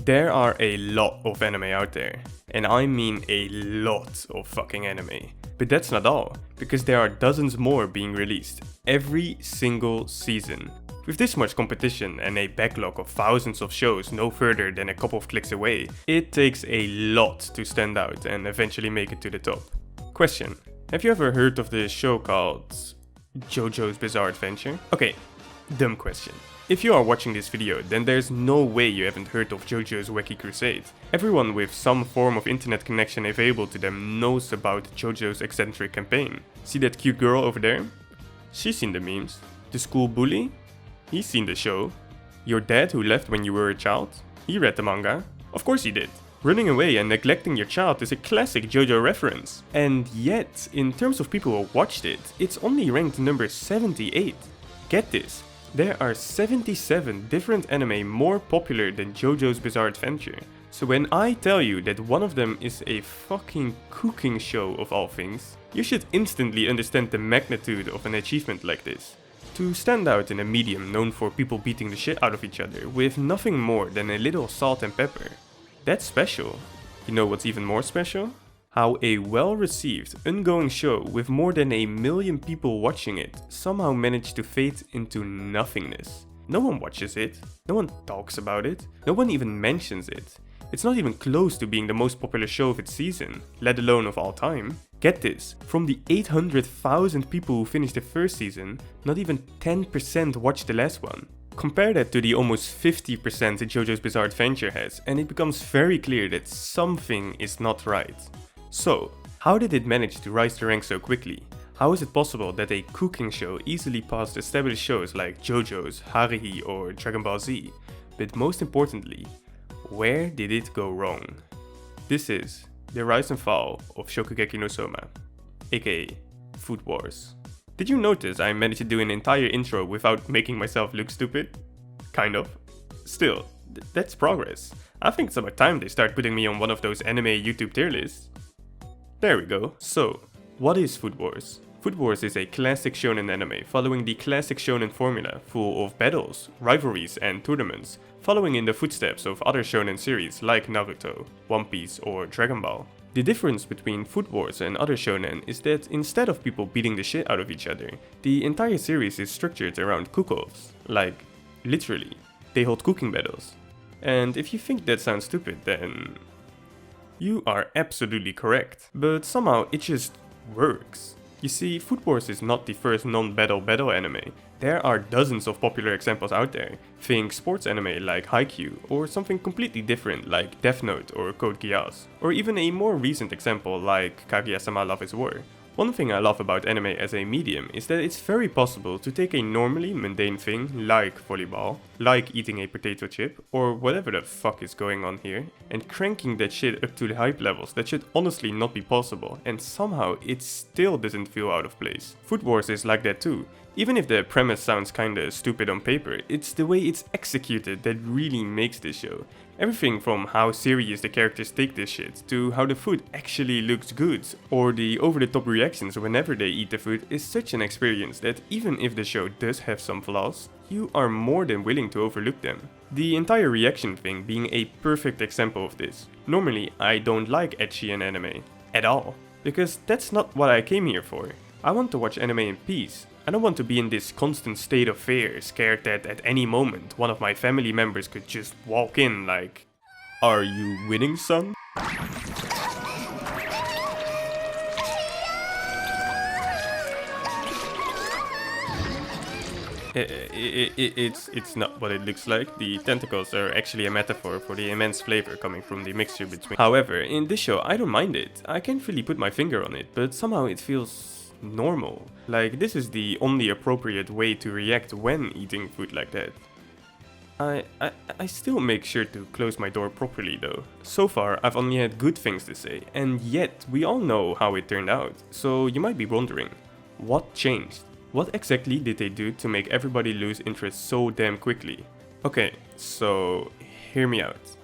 There are a lot of anime out there, and I mean a lot of fucking anime. But that's not all, because there are dozens more being released every single season. With this much competition and a backlog of thousands of shows no further than a couple of clicks away, it takes a lot to stand out and eventually make it to the top. Question: have you ever heard of the show called JoJo's Bizarre Adventure? Okay, dumb question. If you are watching this video, then there's no way you haven't heard of JoJo's Wacky Crusade. Everyone with some form of internet connection available to them knows about JoJo's eccentric campaign. See that cute girl over there? She's seen the memes. The school bully? He's seen the show. Your dad who left when you were a child? He read the manga. Of course he did. Running away and neglecting your child is a classic JoJo reference. And yet, in terms of people who watched it, it's only ranked number 78. Get this. There are 77 different anime more popular than JoJo's Bizarre Adventure. So when I tell you that one of them is a fucking cooking show of all things, you should instantly understand the magnitude of an achievement like this. To stand out in a medium known for people beating the shit out of each other with nothing more than a little salt and pepper, that's special. You know what's even more special? How a well-received, ongoing show with more than 1 million people watching it somehow managed to fade into nothingness. No one watches it, no one talks about it, no one even mentions it. It's not even close to being the most popular show of its season, let alone of all time. Get this, from the 800,000 people who finished the first season, not even 10% watched the last one. Compare that to the almost 50% JoJo's Bizarre Adventure has, and it becomes very clear that something is not right. So, how did it manage to rise the ranks so quickly? How is it possible that a cooking show easily passed established shows like JoJo's, Haruhi or Dragon Ball Z? But most importantly, where did it go wrong? This is the rise and fall of Shokugeki no Souma, aka Food Wars. Did you notice I managed to do an entire intro without making myself look stupid? Kind of. Still, that's progress. I think it's about time they start putting me on one of those anime YouTube tier lists. There we go. So, what is Food Wars? Food Wars is a classic shonen anime following the classic shonen formula, full of battles, rivalries and tournaments, following in the footsteps of other shonen series like Naruto, One Piece or Dragon Ball. The difference between Food Wars and other shonen is that instead of people beating the shit out of each other, the entire series is structured around cook-offs. Like, literally, they hold cooking battles. And if you think that sounds stupid, then you are absolutely correct, but somehow it just works. You see, Food Wars is not the first non-battle anime. There are dozens of popular examples out there. Think sports anime like Haikyuu, or something completely different like Death Note or Code Geass, or even a more recent example like Kaguya-sama Love is War. One thing I love about anime as a medium is that it's very possible to take a normally mundane thing like volleyball, like eating a potato chip, or whatever the fuck is going on here, and cranking that shit up to the hype levels that should honestly not be possible, and somehow it still doesn't feel out of place. Food Wars is like that too. Even if the premise sounds kinda stupid on paper, it's the way it's executed that really makes this show. Everything from how serious the characters take this shit, to how the food actually looks good, or the over-the-top reactions whenever they eat the food is such an experience that even if the show does have some flaws, you are more than willing to overlook them. The entire reaction thing being a perfect example of this. Normally, I don't like ecchi in anime. At all. Because that's not what I came here for. I want to watch anime in peace. I don't want to be in this constant state of fear, scared that at any moment one of my family members could just walk in like, "Are you winning, son?" It's not what it looks like. The tentacles are actually a metaphor for the immense flavor coming from the mixture between. However, in this show I don't mind it. I can't really put my finger on it, but somehow it feels normal. Like, this is the only appropriate way to react when eating food like that. I still make sure to close my door properly though. So far I've only had good things to say, and yet we all know how it turned out. So you might be wondering, what changed? What exactly did they do to make everybody lose interest so damn quickly? Okay, so hear me out.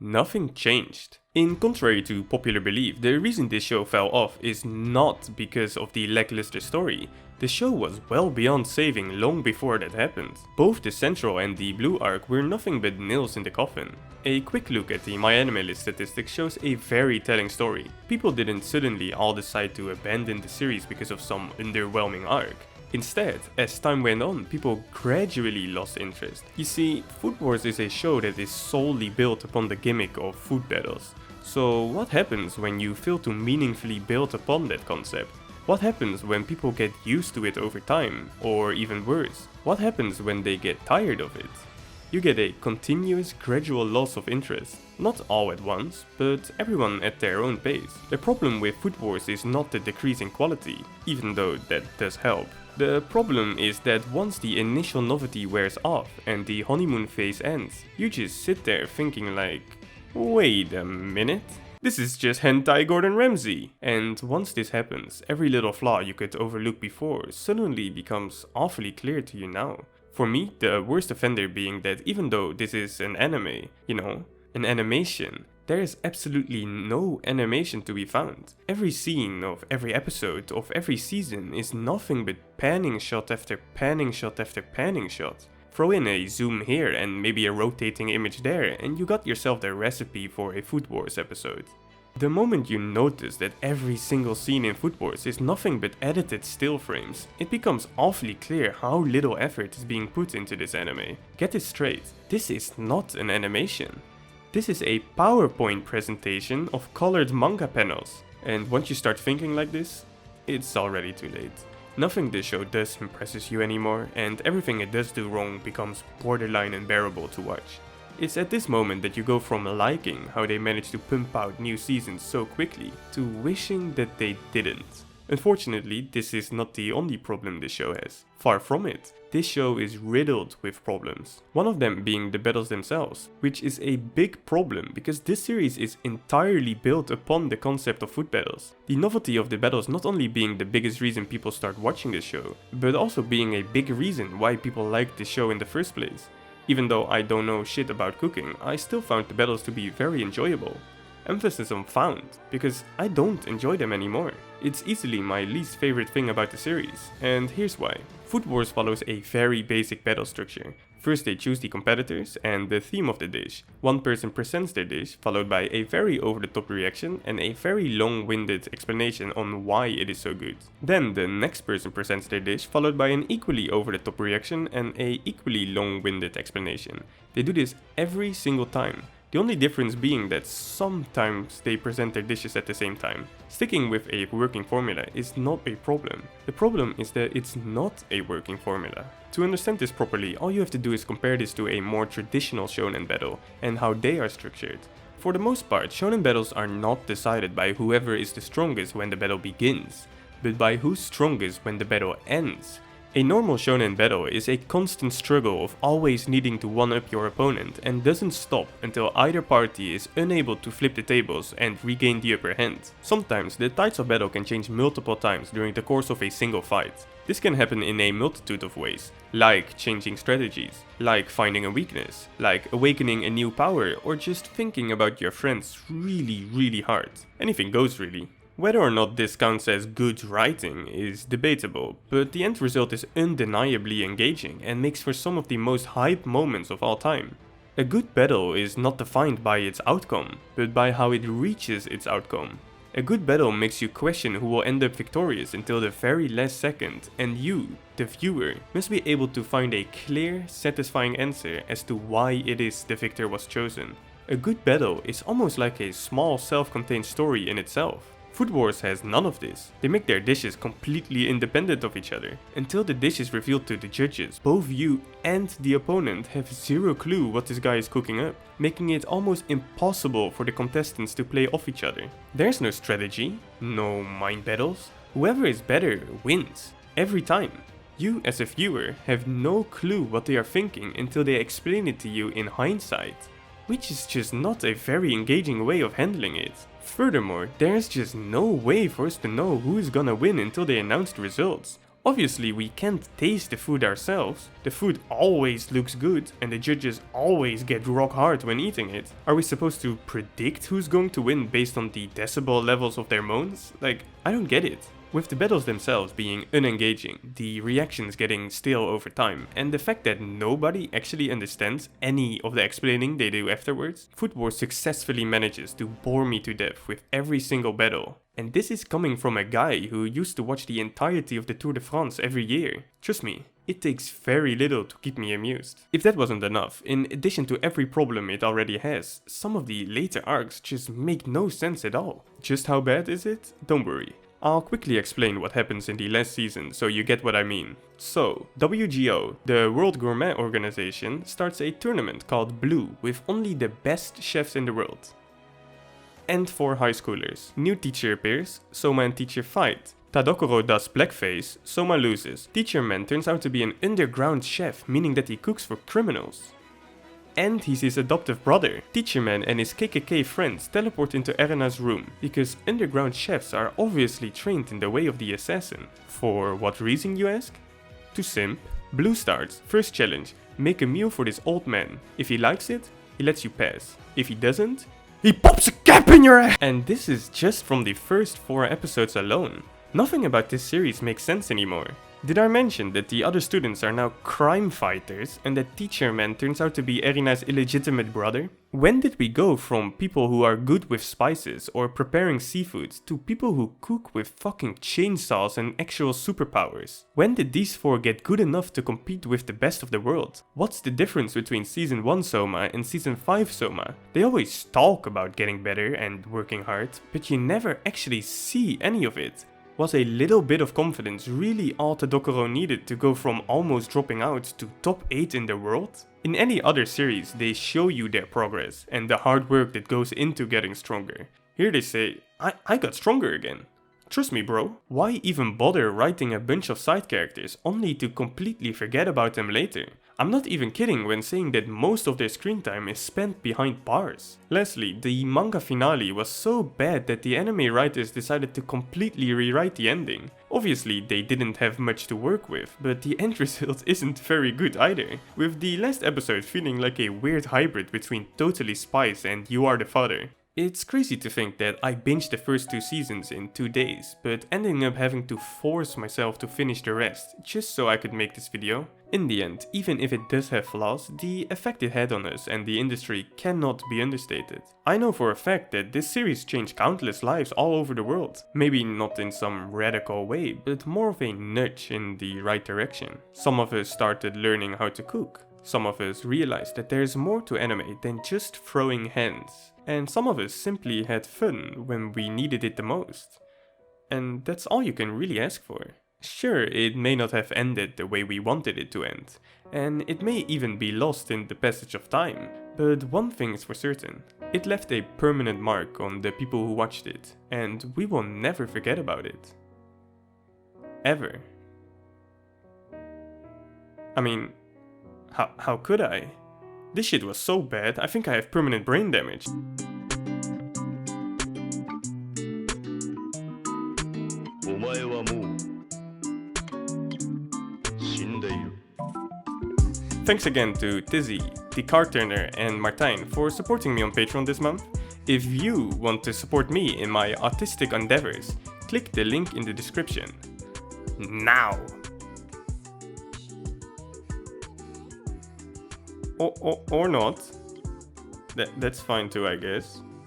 Nothing changed. In contrary to popular belief, the reason this show fell off is not because of the lackluster story. The show was well beyond saving long before that happened. Both the Central and the Blue arc were nothing but nails in the coffin. A quick look at the MyAnimeList statistics shows a very telling story. People didn't suddenly all decide to abandon the series because of some underwhelming arc. Instead, as time went on, people gradually lost interest. You see, Food Wars is a show that is solely built upon the gimmick of food battles. So what happens when you fail to meaningfully build upon that concept? What happens when people get used to it over time, or even worse, what happens when they get tired of it? You get a continuous, gradual loss of interest. Not all at once, but everyone at their own pace. The problem with Food Wars is not the decrease in quality, even though that does help. The problem is that once the initial novelty wears off and the honeymoon phase ends, you just sit there thinking like, wait a minute? This is just hentai Gordon Ramsay! And once this happens, every little flaw you could overlook before suddenly becomes awfully clear to you now. For me, the worst offender being that even though this is an anime, an animation, there is absolutely no animation to be found. Every scene of every episode of every season is nothing but panning shot after panning shot after panning shot. Throw in a zoom here and maybe a rotating image there and you got yourself the recipe for a Food Wars episode. The moment you notice that every single scene in Food Wars is nothing but edited still frames, it becomes awfully clear how little effort is being put into this anime. Get this straight, this is not an animation. This is a PowerPoint presentation of colored manga panels. And once you start thinking like this, it's already too late. Nothing this show does impresses you anymore, and everything it does do wrong becomes borderline unbearable to watch. It's at this moment that you go from liking how they managed to pump out new seasons so quickly, to wishing that they didn't. Unfortunately, this is not the only problem this show has. Far from it. This show is riddled with problems. One of them being the battles themselves, which is a big problem because this series is entirely built upon the concept of food battles. The novelty of the battles not only being the biggest reason people start watching this show, but also being a big reason why people like this show in the first place. Even though I don't know shit about cooking, I still found the battles to be very enjoyable. Emphasis on found, because I don't enjoy them anymore. It's easily my least favorite thing about the series, and here's why. Food Wars follows a very basic battle structure. First they choose the competitors and the theme of the dish. One person presents their dish, followed by a very over-the-top reaction and a very long-winded explanation on why it is so good. Then the next person presents their dish, followed by an equally over-the-top reaction and a equally long-winded explanation. They do this every single time. The only difference being that sometimes they present their dishes at the same time. Sticking with a working formula is not a problem. The problem is that it's not a working formula. To understand this properly, all you have to do is compare this to a more traditional shonen battle and how they are structured. For the most part, shonen battles are not decided by whoever is the strongest when the battle begins, but by who's strongest when the battle ends. A normal shonen battle is a constant struggle of always needing to one-up your opponent and doesn't stop until either party is unable to flip the tables and regain the upper hand. Sometimes the tides of battle can change multiple times during the course of a single fight. This can happen in a multitude of ways, like changing strategies, like finding a weakness, like awakening a new power, or just thinking about your friends really hard. Anything goes really. Whether or not this counts as good writing is debatable, but the end result is undeniably engaging and makes for some of the most hype moments of all time. A good battle is not defined by its outcome, but by how it reaches its outcome. A good battle makes you question who will end up victorious until the very last second, and you, the viewer, must be able to find a clear, satisfying answer as to why it is the victor was chosen. A good battle is almost like a small self-contained story in itself. Food Wars has none of this. They make their dishes completely independent of each other. Until the dish is revealed to the judges, both you and the opponent have zero clue what this guy is cooking up, making it almost impossible for the contestants to play off each other. There's no strategy, no mind battles. Whoever is better wins, every time. You as a viewer have no clue what they are thinking until they explain it to you in hindsight, which is just not a very engaging way of handling it. Furthermore, there's just no way for us to know who is gonna win until they announce the results. Obviously, we can't taste the food ourselves. The food always looks good and the judges always get rock hard when eating it. Are we supposed to predict who's going to win based on the decibel levels of their moans? Like, I don't get it. With the battles themselves being unengaging, the reactions getting stale over time, and the fact that nobody actually understands any of the explaining they do afterwards, Food Wars successfully manages to bore me to death with every single battle. And this is coming from a guy who used to watch the entirety of the Tour de France every year. Trust me, it takes very little to keep me amused. If that wasn't enough, in addition to every problem it already has, some of the later arcs just make no sense at all. Just how bad is it? Don't worry. I'll quickly explain what happens in the last season so you get what I mean. So, WGO, the World Gourmet Organization, starts a tournament called Blue with only the best chefs in the world. And 4 high schoolers. New teacher appears, Soma and teacher fight. Tadokoro does blackface, Soma loses. Teacher man turns out to be an underground chef, meaning that he cooks for criminals. And he's his adoptive brother. Teacher man and his KKK friends teleport into Erena's room, because underground chefs are obviously trained in the way of the assassin. For what reason, you ask? To simp. Blue starts, first challenge, make a meal for this old man. If he likes it, he lets you pass. If he doesn't, he pops a cap in your ass! And this is just from the first 4 episodes alone. Nothing about this series makes sense anymore. Did I mention that the other students are now crime fighters and that teacher man turns out to be Erina's illegitimate brother? When did we go from people who are good with spices or preparing seafood to people who cook with fucking chainsaws and actual superpowers? When did these 4 get good enough to compete with the best of the world? What's the difference between season 1 Soma and season 5 Soma? They always talk about getting better and working hard, but you never actually see any of it. Was a little bit of confidence really all Tadokoro needed to go from almost dropping out to top 8 in the world? In any other series, they show you their progress and the hard work that goes into getting stronger. Here they say, I got stronger again. Trust me bro, why even bother writing a bunch of side characters only to completely forget about them later? I'm not even kidding when saying that most of their screen time is spent behind bars. Lastly, the manga finale was so bad that the anime writers decided to completely rewrite the ending. Obviously they didn't have much to work with, but the end result isn't very good either, with the last episode feeling like a weird hybrid between Totally Spies and You Are the Father. It's crazy to think that I binged the first 2 seasons in 2 days, but ending up having to force myself to finish the rest, just so I could make this video. In the end, even if it does have flaws, the effect it had on us and the industry cannot be understated. I know for a fact that this series changed countless lives all over the world. Maybe not in some radical way, but more of a nudge in the right direction. Some of us started learning how to cook. Some of us realized that there's more to anime than just throwing hands. And some of us simply had fun when we needed it the most. And that's all you can really ask for. Sure, it may not have ended the way we wanted it to end, and it may even be lost in the passage of time, but one thing is for certain. It left a permanent mark on the people who watched it, and we will never forget about it. Ever. I mean, how could I? This shit was so bad, I think I have permanent brain damage. Thanks again to Tizzy, the Card Turner and Martijn for supporting me on Patreon this month. If you want to support me in my artistic endeavors, click the link in the description. Now! Or not. That's fine too, I guess.